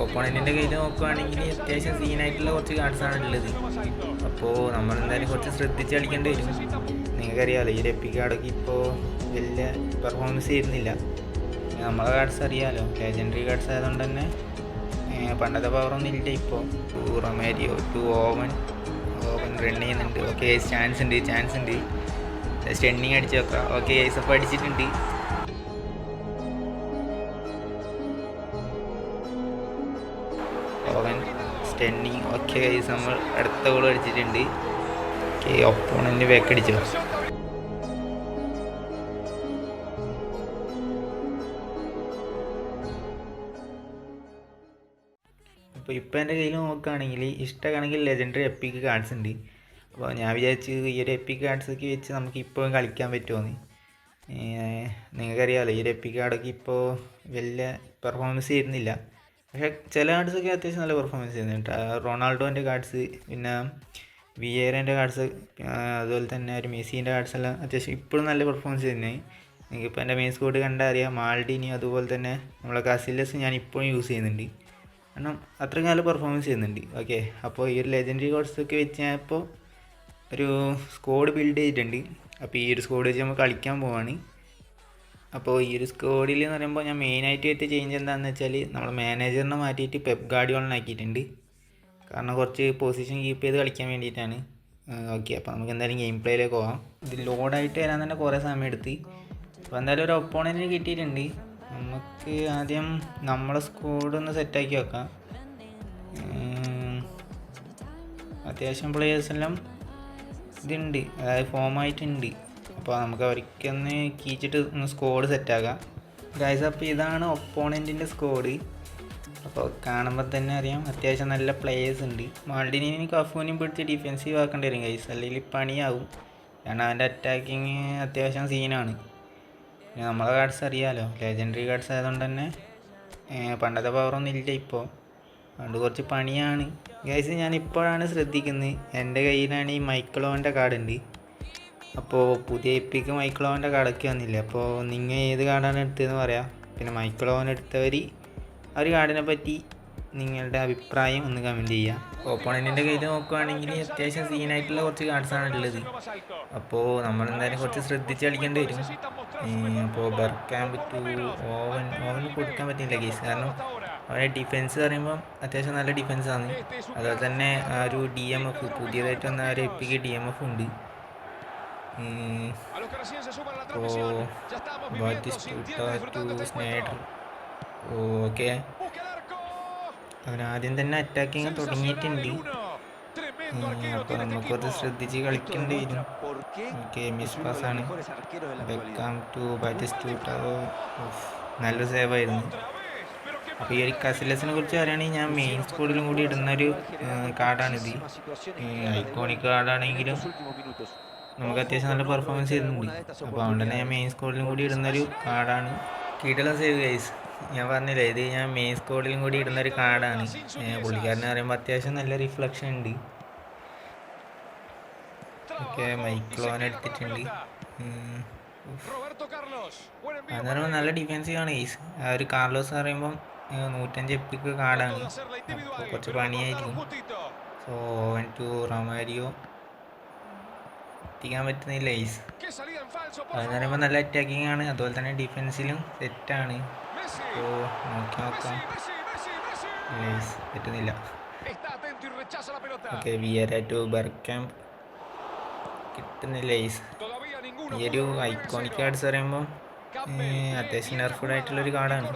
ഓപ്പോണൻറ്റിൻ്റെ കയ്യിൽ നോക്കുകയാണെങ്കിൽ അത്യാവശ്യം സീനായിട്ടുള്ള കുറച്ച് കാർഡ്സാണ് ഉള്ളത്. അപ്പോൾ നമ്മളെന്തായാലും കുറച്ച് ശ്രദ്ധിച്ച് കളിക്കേണ്ടി വരും. നിങ്ങൾക്കറിയാമല്ലോ ഈ എപ്പിക് കാർഡൊക്കെ ഇപ്പോൾ വലിയ പെർഫോമൻസ് ചെയ്യുന്നില്ല. നമ്മളെ കാർഡ്സ് അറിയാമല്ലോ, ലെജൻഡറി കാർഡ്സ് ആയതുകൊണ്ട് തന്നെ പണ്ടത്തെ പവറൊന്നും ഇല്ല ഇപ്പോൾ. റൊമാരിയോ ഓവൻ റൺ ചെയ്യുന്നുണ്ട്. ഓക്കെ, ചാൻസ് ഉണ്ട്. സ്റ്റണ്ണിങ് അടിച്ച് വെക്കാം. ഓക്കെ, ഐസപ്പ് അടിച്ചിട്ടുണ്ട്. Oven stunning. ഓക്കെ ഗൈസ്, നമ്മൾ അടുത്ത ഗോൾ അടിച്ചിട്ടുണ്ട്. ഓക്കെ, ഒപ്പോണൻ്റ് ബാക്ക് അടിച്ചോ. അപ്പോൾ ഇപ്പോൾ എൻ്റെ കയ്യിൽ നോക്കുകയാണെങ്കിൽ ഇഷ്ടമാണെങ്കിൽ ലെജൻഡറി എപ്പിക് കാർഡ്സ് ഉണ്ട്. അപ്പോൾ ഞാൻ വിചാരിച്ച് ഈ ഒരു എപ്പിക് കാർഡ്സൊക്കെ വെച്ച് നമുക്ക് ഇപ്പോഴും കളിക്കാൻ പറ്റുമെന്ന്. നിങ്ങൾക്കറിയാമല്ലോ ഈ ഒരു എപ്പിക് കാർഡൊക്കെ ഇപ്പോൾ വലിയ പെർഫോമൻസ് ചെയ്യുന്നില്ല. പക്ഷേ ചില കാർഡ്സൊക്കെ അത്യാവശ്യം നല്ല പെർഫോമൻസ് ചെയ്യുന്നുണ്ട്. റൊണാൾഡോൻ്റെ കാർഡ്സ്, പിന്നെ വിയേറേൻ്റെ കാർഡ്സ്, അതുപോലെ തന്നെ ഒരു മെസ്സിൻ്റെ കാർഡ്സ് എല്ലാം അത്യാവശ്യം ഇപ്പോഴും നല്ല പെർഫോമൻസ് ചെയ്യുന്നത്. നിങ്ങൾക്കിപ്പോൾ എൻ്റെ മെയിൻ സ്കോഡ് കണ്ടാൽ അറിയാം. മാൾഡിനി അതുപോലെ തന്നെ നമ്മളെ കാസില്ലസ് ഞാൻ ഇപ്പോഴും യൂസ് ചെയ്യുന്നുണ്ട്. കാരണം അത്രയും നല്ല പെർഫോമൻസ് ചെയ്യുന്നുണ്ട്. ഓക്കെ, അപ്പോൾ ഈ ഒരു ലെജൻഡറി കാർഡ്സൊക്കെ വെച്ച് ഞാൻ ഇപ്പോൾ ഒരു സ്കോഡ് ബിൽഡ് ചെയ്തിട്ടുണ്ട്. അപ്പോൾ ഈ ഒരു സ്കോഡ് വെച്ച് നമ്മൾ കളിക്കാൻ പോവാണ്. അപ്പോൾ ഈ ഒരു സ്കോഡിൽ എന്ന് പറയുമ്പോൾ ഞാൻ മെയിനായിട്ട് ചേഞ്ച് എന്താണെന്ന് വെച്ചാൽ നമ്മൾ മാനേജറിനെ മാറ്റിയിട്ട് പെപ് ഗാർഡിയോളനാക്കിയിട്ടുണ്ട്. കാരണം കുറച്ച് പൊസിഷൻ കീപ്പ് ചെയ്ത് കളിക്കാൻ വേണ്ടിയിട്ടാണ്. ഓക്കെ, അപ്പോൾ നമുക്ക് എന്തായാലും ഗെയിം പ്ലേയിലേക്ക് പോകാം. ഇത് ലോഡായിട്ട് വരാൻ തന്നെ കുറേ സമയം എടുത്ത്. അപ്പോൾ എന്തായാലും ഒരു ഒപ്പോണൻറ്റിന് കിട്ടിയിട്ടുണ്ട്. നമുക്ക് ആദ്യം നമ്മളെ സ്കോഡ് ഒന്ന് സെറ്റാക്കി വെക്കാം. അത്യാവശ്യം പ്ലേയേഴ്സെല്ലാം ഇതുണ്ട്, അതായത് ഫോമായിട്ടുണ്ട്. അപ്പോൾ നമുക്ക് അവർക്കൊന്ന് കീച്ചിട്ട് ഒന്ന് സ്കോഡ് സെറ്റാക്കാം ഗൈസ്. അപ്പോൾ ഇതാണ് ഒപ്പോണൻറ്റിൻ്റെ സ്കോഡ്. അപ്പോൾ കാണുമ്പോൾ തന്നെ അറിയാം അത്യാവശ്യം നല്ല പ്ലേയേഴ്സ് ഉണ്ട്. മാൾഡിനിയും കഫൂനും പിടിച്ച് ഡിഫെൻസീവ് ആക്കേണ്ടി വരും ഗൈസ്, അല്ലെങ്കിൽ പണിയാവും. കാരണം അവൻ്റെ അറ്റാക്കിങ് അത്യാവശ്യം സീനാണ്. പിന്നെ നമ്മളെ കാർഡ്സ് അറിയാമല്ലോ, ലെജൻഡറി കാർഡ്സ് ആയതുകൊണ്ട് തന്നെ പണ്ടത്തെ പവറൊന്നും ഇല്ല ഇപ്പോൾ. അതുകൊണ്ട് കുറച്ച് പണിയാണ് ഗൈസ്. ഞാൻ ഇപ്പോഴാണ് ശ്രദ്ധിക്കുന്നത്, എൻ്റെ കയ്യിലാണ് ഈ മൈക്കിളോൻ്റെ കാർഡുണ്ട്. അപ്പോൾ പുതിയ എപ്പിക്ക് മൈക്കിളോൻ്റെ കാർഡൊക്കെ വന്നില്ല. അപ്പോൾ നിങ്ങൾ ഏത് കാർഡാണ് എടുത്തതെന്ന് പറയാം. പിന്നെ മൈക്കിളോൻ എടുത്തവർ ആ ഒരു കാർഡിനെ പറ്റി നിങ്ങളുടെ അഭിപ്രായം ഒന്ന് കമൻറ്റ് ചെയ്യുക. ഓപ്പോണൻറ്റിൻ്റെ കയ്യിൽ നോക്കുകയാണെങ്കിൽ അത്യാവശ്യം സീനായിട്ടുള്ള കുറച്ച് കാർഡ്സാണ് ഉള്ളത്. അപ്പോൾ നമ്മളെന്തായാലും കുറച്ച് ശ്രദ്ധിച്ച് കളിക്കേണ്ടി വരും. അപ്പോൾ ബർക്കാമ്പ് ടു ഓവൻ കൊടുക്കാൻ പറ്റില്ല കേസ്. കാരണം അവരുടെ ഡിഫെൻസ് പറയുമ്പം അത്യാവശ്യം നല്ല ഡിഫെൻസാണ്. അതുപോലെ തന്നെ ആ ഒരു DMF പുതിയതായിട്ട് വന്ന ഒരു എപ്പിക്ക് DMF ഉണ്ട്. അപ്പോൾ സ്നൈഡർ. ഓക്കെ, അവൻ ആദ്യം തന്നെ അറ്റാക്കിങ് തുടങ്ങിയിട്ടുണ്ട്. അപ്പോൾ നമുക്കത് ശ്രദ്ധിച്ച് കളിക്കേണ്ടി വരും. ഓക്കെ, മിസ് പാസ്സാണ്. Beckham to Batistuta. നല്ലൊരു സേവായിരുന്നു. അപ്പോൾ ഈ ഒരു കസിലസിനെ കുറിച്ച് പറയുകയാണെങ്കിൽ ഞാൻ മെയിൻ സ്കോഡിലും കൂടി ഇടുന്നൊരു കാർഡാണിത്. ഐക്കോണിക് കാർഡാണെങ്കിലും നമുക്ക് അത്യാവശ്യം നല്ല പെർഫോമൻസ് ചെയ്യുന്നുണ്ട്. അപ്പോൾ അതുകൊണ്ട് തന്നെ ഞാൻ മെയിൻ സ്കോഡിലും കൂടി ഇടുന്നൊരു കാർഡാണ്. കീടലം സേവ് ഗൈസ്, ഞാൻ പറഞ്ഞില്ലേ ഇത് ഞാൻ മെയിൻ സ്കോഡിലും കൂടി ഇടുന്നൊരു കാർഡാണ്. പുള്ളിക്കാരനെ പറയുമ്പോൾ അത്യാവശ്യം നല്ല റിഫ്ലക്ഷൻ ഉണ്ട്. ഓക്കെ, മൈക്ലോൻ എടുത്തിട്ടുണ്ട്. അതെന്ന് പറയുമ്പോൾ നല്ല ഡിഫെൻസീവാണ് ഗൈസ്. ആ ഒരു കാർലോസ് പറയുമ്പം 105 എപ്പിക്ക് കാർഡാണ്. അപ്പോൾ കുറച്ച് പണിയായിരിക്കും. സോ ഓവൻ ടു റൊമാരിയോ എത്തിക്കാൻ പറ്റുന്നില്ല ഗൈസ്. അതെന്ന് പറയുമ്പോൾ നല്ല അറ്റാക്കിംഗ് ആണ്, അതുപോലെ തന്നെ ഡിഫെൻസിലും സെറ്റാണ്. അപ്പോൾ നോക്കാം. ഗൈസ് പറ്റുന്നില്ല. ഓക്കെ, വിയറ ടു ബർക്കാമ്പ് കിട്ടുന്നില്ല ഗൈസ്. ഈ ഒരു ഐക്കോണിക് കാർഡ്സ് പറയുമ്പോൾ അത്യാവശ്യം നെർഫഡ് ആയിട്ടുള്ളൊരു കാർഡാണ്.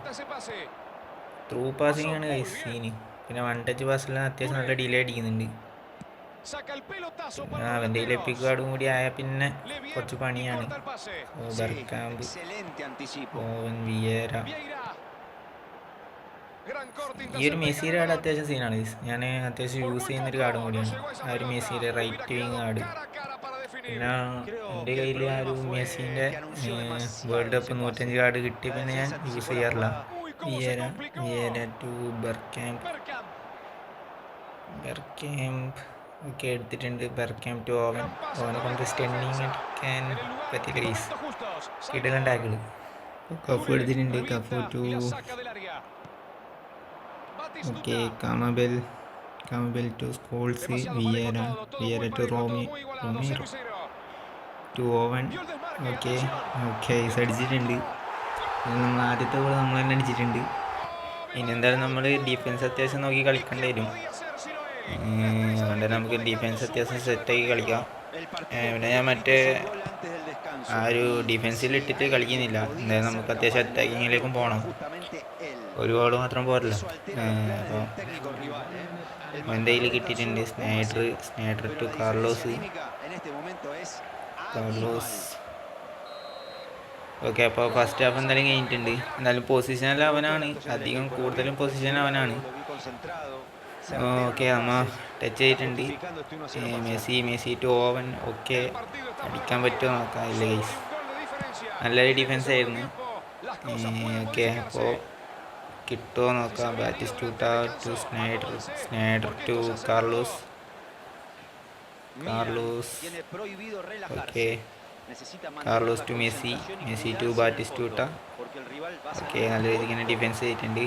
ത്രൂ പാസിംഗ് ആണ് ഗൈസ് സീന്. പിന്നെ വൺ ടച്ച് പാസിലെല്ലാം അത്യാവശ്യം നല്ല ഡിലേ അടിക്കുന്നുണ്ട്. അവൻ്റെ എപ്പിക് കാർഡും കൂടി ആയാൽ പിന്നെ കുറച്ച് പണിയാണ്. ബർക്കാമ്പ്, ഓവൻ, വിയേറ. ഈ ഒരു മെസ്സിയുടെ കാർഡ് അത്യാവശ്യം സീനാണ് ഗൈസ്. ഞാൻ അത്യാവശ്യം യൂസ് ചെയ്യുന്നൊരു കാർഡും കൂടിയാണ് ആ ഒരു മെസ്സിയുടെ റൈറ്റ് വിങ് കാർഡ്. പിന്നെ എൻ്റെ കയ്യിൽ ആ ഒരു മെസ്സിൻ്റെ വേൾഡ് കപ്പ് 105 കാർഡ് കിട്ടിയ പിന്നെ ഞാൻ യൂസ് ചെയ്യാറില്ല. വിയേറ ടു ബർക്കാമ്പ് ഒക്കെ എടുത്തിട്ടുണ്ട്. ബർക്കാമ്പ് ടു ഓവനെ കൊണ്ട് സ്റ്റണ്ണിങ് അടിക്കാൻ പറ്റില്ല ഗൈസ്. കിടലൻ ടാക്കിൾ. കഫ് എടുത്തിട്ടുണ്ട്. Cafu to okay Campbell to Scholes, Vieira to Romero to Owen. Okay അടിച്ചിട്ടുണ്ട്. നമ്മൾ ആദ്യത്തെ ഗോൾ നമ്മൾ തന്നെ അടിച്ചിട്ടുണ്ട്. ഇനി എന്തായാലും നമ്മൾ ഡിഫൻസ് അത്യാവശ്യം നോക്കി കളിക്കേണ്ടി വരും. അതുകൊണ്ട് നമുക്ക് ഡിഫൻസ് അത്യാവശ്യം സെറ്റാക്കി കളിക്കാം. പിന്നെ ഞാൻ മറ്റേ ആ ഒരു ഡിഫൻസിൽ ഇട്ടിട്ട് കളിക്കുന്നില്ല. എന്തായാലും നമുക്ക് അത്യാവശ്യം അറ്റാക്കിങ്ങിലേക്കും പോകണം. ഒരു ഗോൾ മാത്രം പോരല്ലോ. അപ്പോൾ എന്തെങ്കിലും കിട്ടിയിട്ടുണ്ട്. Sneijder to Carlos. ഓക്കെ, അപ്പോൾ ഫസ്റ്റ് ഹാഫ് എന്തായാലും കഴിഞ്ഞിട്ടുണ്ട്. എന്തായാലും പൊസിഷനിൽ അവനാണ്, അധികം കൂടുതലും പൊസിഷൻ അവനാണ്. ഓക്കെ, നമ്മൾ ടച്ച് ചെയ്തിട്ടുണ്ട്. Messi to Owen. ഓക്കെ, അടിക്കാൻ പറ്റുമോ നോക്കാം. ഇല്ല ഗൈസ്, നല്ലൊരു ഡിഫൻസ് ആയിരുന്നു. ഓക്കെ, അപ്പോൾ കിട്ടുമോ നോക്കാം. Batistuta to Sneijder to Carlos. Okay, Carlos to Messi to Batistuta. Okay, നല്ല രീതിക്ക് ഇങ്ങനെ ഡിഫൻസ് ചെയ്തിട്ടുണ്ട്.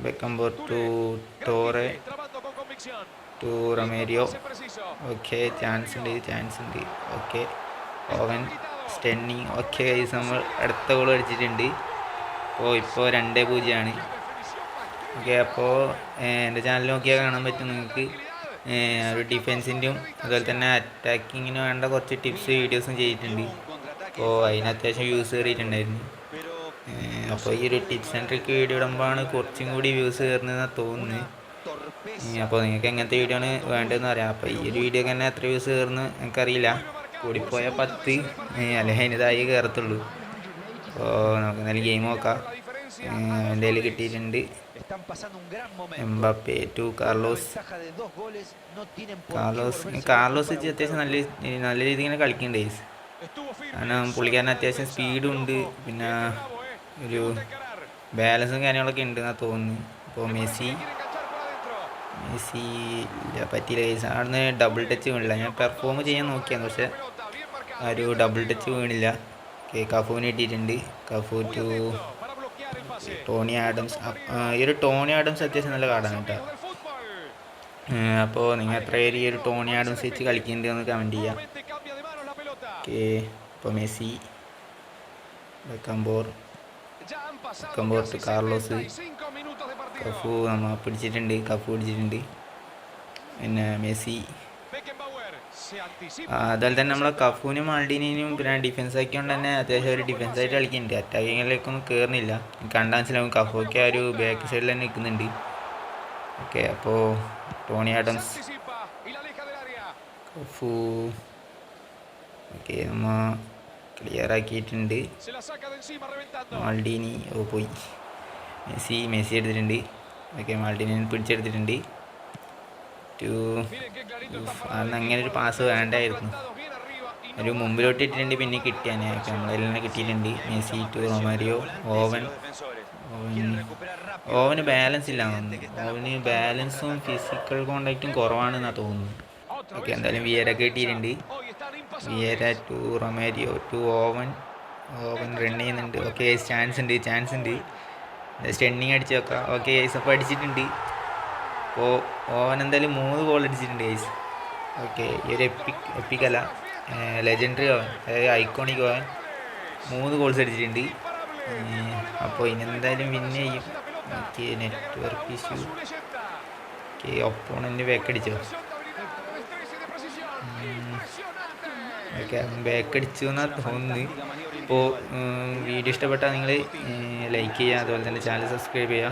Beckenbauer to Torres to Romario. Okay, chance ഉണ്ട്. ഓക്കെ, ഓവൻ സ്റ്റെന്നിങ്. ഓക്കെ ഗൈസ്, നമ്മൾ അടുത്ത ഗോൾ അടിച്ചിട്ടുണ്ട്. ഇപ്പോൾ 2-0. ഓക്കെ, അപ്പോൾ എൻ്റെ ചാനൽ നോക്കിയാൽ കാണാൻ പറ്റും നിങ്ങൾക്ക്. ഒരു ഡിഫെൻസിൻ്റെയും അതുപോലെ തന്നെ അറ്റാക്കിങ്ങിന് വേണ്ട കുറച്ച് ടിപ്സ് വീഡിയോസും ചെയ്തിട്ടുണ്ട്. അപ്പോൾ അതിന് അത്യാവശ്യം വ്യൂസ് കയറിയിട്ടുണ്ടായിരുന്നു. അപ്പോൾ ഈ ഒരു ടിപ്സ് ആൻഡ് ട്രിക്ക് വീഡിയോ ഇടുമ്പോഴാണ് കുറച്ചും കൂടി വ്യൂസ് കയറുന്നതെന്നാണ് തോന്നുന്നത്. അപ്പോൾ നിങ്ങൾക്ക് എങ്ങനത്തെ വീഡിയോ ആണ് വേണ്ടതെന്ന് അറിയാം. അപ്പോൾ ഈ ഒരു വീഡിയോക്ക് തന്നെ എത്ര വ്യൂസ് കയറുന്നു എനിക്കറിയില്ല. കൂടിപ്പോയാൽ 10 അല്ലെങ്കിൽ അതിൻ്റെതായി കയറത്തുള്ളൂ. അപ്പോൾ നമുക്ക് എന്തായാലും ഗെയിം നോക്കാം. എൻ്റെ കയ്യിൽ കിട്ടിയിട്ടുണ്ട്. എംബാപ്പെ ടു കാർലോസ് അത്യാവശ്യം നല്ല രീതിയിൽ ഇങ്ങനെ കളിക്കുന്നുണ്ട്. കാരണം പുള്ളിക്കാരൻ അത്യാവശ്യം സ്പീഡും ഉണ്ട്, പിന്നെ ഒരു ബാലൻസും കാര്യങ്ങളൊക്കെ ഉണ്ട് എന്നാണ് തോന്നുന്നു. അപ്പോൾ മെസ്സി പറ്റിയില്ല ഗൈസ്. അവിടുന്ന് ഡബിൾ ടച്ച് വീണില്ല. ഞാൻ പെർഫോം ചെയ്യാൻ നോക്കിയാണ്, പക്ഷെ ആ ഒരു ഡബിൾ ടച്ച് വീണില്ല. കഫൂന് കിട്ടിയിട്ടുണ്ട്. Cafu to Tony Adams. ഈ ഒരു ടോണി ആഡംസ് അത്യാവശ്യം നല്ല കാർഡാണ് കേട്ടോ. അപ്പോൾ നിങ്ങൾ എത്ര പേര് ഈ ഒരു ടോണി ആഡംസ് വെച്ച് കളിക്കുന്നുണ്ടെന്ന് കമൻറ്റ് ചെയ്യാം. ഓക്കെ, ഇപ്പോൾ Messi Beckenbauer to Carlos. Cafu നമ്മൾ പിടിച്ചിട്ടുണ്ട്. പിന്നെ മെസ്സി. അതുപോലെ തന്നെ നമ്മളെ കഫൂനും മാൾഡീനിനും പിന്നെ ഡിഫൻസ് ആക്കിക്കൊണ്ട് തന്നെ അത്യാവശ്യം ഒരു ഡിഫൻസായിട്ട് കളിക്കുന്നുണ്ട്. അറ്റാക്കിങ്ങിലേക്കൊന്നും കയറുന്നില്ല. കണ്ടാൽ മനസ്സിലാവും കഫുവൊക്കെ ആ ഒരു ബാക്ക് സൈഡിൽ തന്നെ നിൽക്കുന്നുണ്ട്. ഓക്കെ, അപ്പോൾ ടോണി ആഡംസ്, കഫു. ഓക്കെ, നമ്മൾ ക്ലിയർ ആക്കിയിട്ടുണ്ട്. മാൾഡീനി പോയി. മെസ്സി എടുത്തിട്ടുണ്ട്. ഓക്കെ, മാൾഡീനി പിടിച്ചെടുത്തിട്ടുണ്ട്. അന്ന് അങ്ങനെ ഒരു പാസ് വേണ്ടായിരുന്നു. ഒരു മുമ്പിലോട്ട് ഇട്ടിട്ടുണ്ട്, പിന്നെ കിട്ടിയാൽ നമ്മളതിൽ തന്നെ കിട്ടിയിട്ടുണ്ട്. Messi to Romario. ഓവന് ബാലൻസ് ഇല്ല തോന്നുന്നു. ഓവന് ബാലൻസും ഫിസിക്കൽ കോണ്ടാക്റ്റും കുറവാണെന്നാണ് തോന്നുന്നു. ഓക്കെ, എന്തായാലും വിയരൊക്കെ കിട്ടിയിട്ടുണ്ട്. Vieira to Romario to Owen run ചെയ്യുന്നുണ്ട്. ഓക്കെ, ചാൻസ് ഉണ്ട്. സ്റ്റെന്നിങ് അടിച്ച് വെക്കാം. ഓക്കെ ഗൈസ്, അപ്പോൾ അടിച്ചിട്ടുണ്ട്. അപ്പോൾ ഓവൻ എന്തായാലും 3 ഗോൾ അടിച്ചിട്ടുണ്ട് ഗൈസ്. ഓക്കെ, ഈ ഒരു എപ്പിക്കല്ല ലെജൻഡറി ഓവൻ, അതായത് ഐക്കോണിക് ഓവൻ 3 ഗോൾസ് അടിച്ചിട്ടുണ്ട്. അപ്പോൾ ഇനി എന്തായാലും വിൻ ചെയ്യും. Okay, network issue. Okay, opponent ബാക്കടിച്ചോ? ഓക്കെ, ബാക്കടിച്ചു എന്നാണ് തോന്നുന്നത്. അപ്പോൾ വീഡിയോ ഇഷ്ടപ്പെട്ടാൽ നിങ്ങൾ ലൈക്ക് ചെയ്യുക, അതുപോലെ തന്നെ ചാനൽ സബ്സ്ക്രൈബ് ചെയ്യുക.